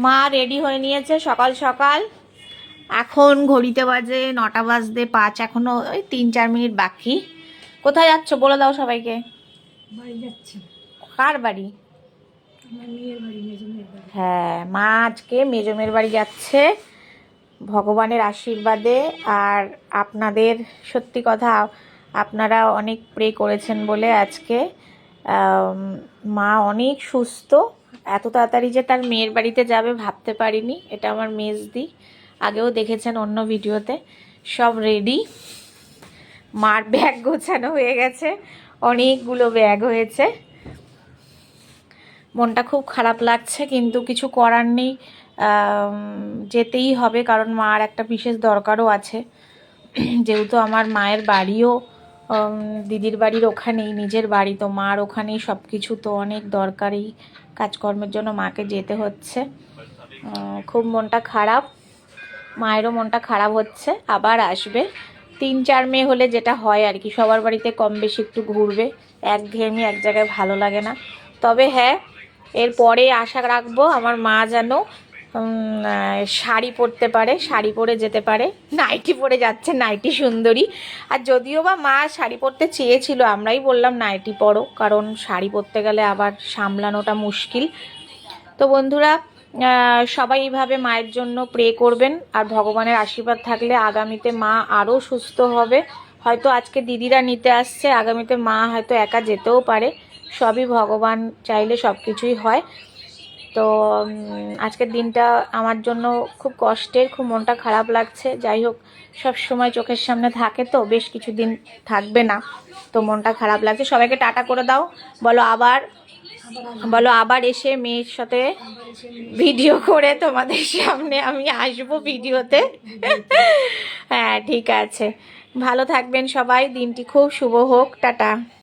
মা রেডি হয়ে নিয়েছে সকাল সকাল। এখন ঘড়িতে বাজে 9টা বাজতে 5, এখনো ওই 3-4 মিনিট বাকি। কোথায় যাচ্ছ বলে দাও সবাইকে। বাড়ি যাচ্ছি, কার বাড়ি? আমার মেয়ের বাড়ি, মেজমের বাড়ি। হ্যাঁ, মা আজকে মেজমের বাড়ি যাচ্ছে ভগবানের আশীর্বাদে। আর আপনাদের সত্যি কথা, আপনারা অনেক প্রে করেছেন বলে আজকে মা অনেক সুস্থ। এত তাড়াতাড়ি যে তার মেয়ের বাড়িতে যাবে ভাবতে পারিনি। এটা আমার মেজদি, আগেও দেখেছেন অন্য ভিডিওতে। সব রেডি, মার ব্যাগ গোছানো হয়ে গেছে, অনেকগুলো ব্যাগ হয়েছে। মনটা খুব খারাপ লাগছে কিন্তু কিছু করার নেই, যেতেই হবে কারণ মার একটা বিশেষ দরকারও আছে। যেহেতু আমার মায়ের বাড়িও দিদির বাড়ির ওখানেই, নিজের বাড়ি তো মার ওখানেই সব কিছু, তো অনেক দরকারি কাজকর্মের জন্য মাকে যেতে হচ্ছে। খুব মনটা খারাপ, মায়েরও মনটা খারাপ হচ্ছে। আবার আসবে 3-4 মেয়ে হলে যেটা হয় আর কি, সবার বাড়িতে কম বেশি একটু ঘুরবে, একঘেয়েমি এক জায়গায় ভালো লাগে না। তবে হ্যাঁ, এরপরে আশা রাখবো আমার মা যেন শাড়ি পরতে পারে, শাড়ি পরে যেতে পারে। নাইটি পরে যাচ্ছে, নাইটি সুন্দরী। আর যদিও বা মা শাড়ি পরতে চেয়েছিল, আমরাই বললাম নাইটি পরো, কারণ শাড়ি পরতে গেলে আবার সামলানোটা মুশকিল। তো বন্ধুরা, সবাই এইভাবে মায়ের জন্য প্রে করবেন, আর ভগবানের আশীর্বাদ থাকলে আগামীতে মা আরও সুস্থ হবে। হয়তো আজকে দিদিরা নিতে আসছে, আগামীতে মা হয়তো একা যেতেও পারে। সবই ভগবান চাইলে সব কিছুই হয়। তো আজকের দিনটা আমার জন্য খুব কষ্টের, খুব মনটা খারাপ লাগছে। যাই হোক, সব সময় চোখের সামনে থাকে তো, বেশ কিছুদিন থাকবে না, তো মনটা খারাপ লাগছে। সবাইকে টাটা করে দাও, বলো আবার, বলো আবার এসে মেয়ের সাথে ভিডিও করে তোমাদের সামনে আমি আসবো ভিডিওতে। হ্যাঁ ঠিক আছে, ভালো থাকবেন সবাই, দিনটি খুব শুভ হোক, টাটা।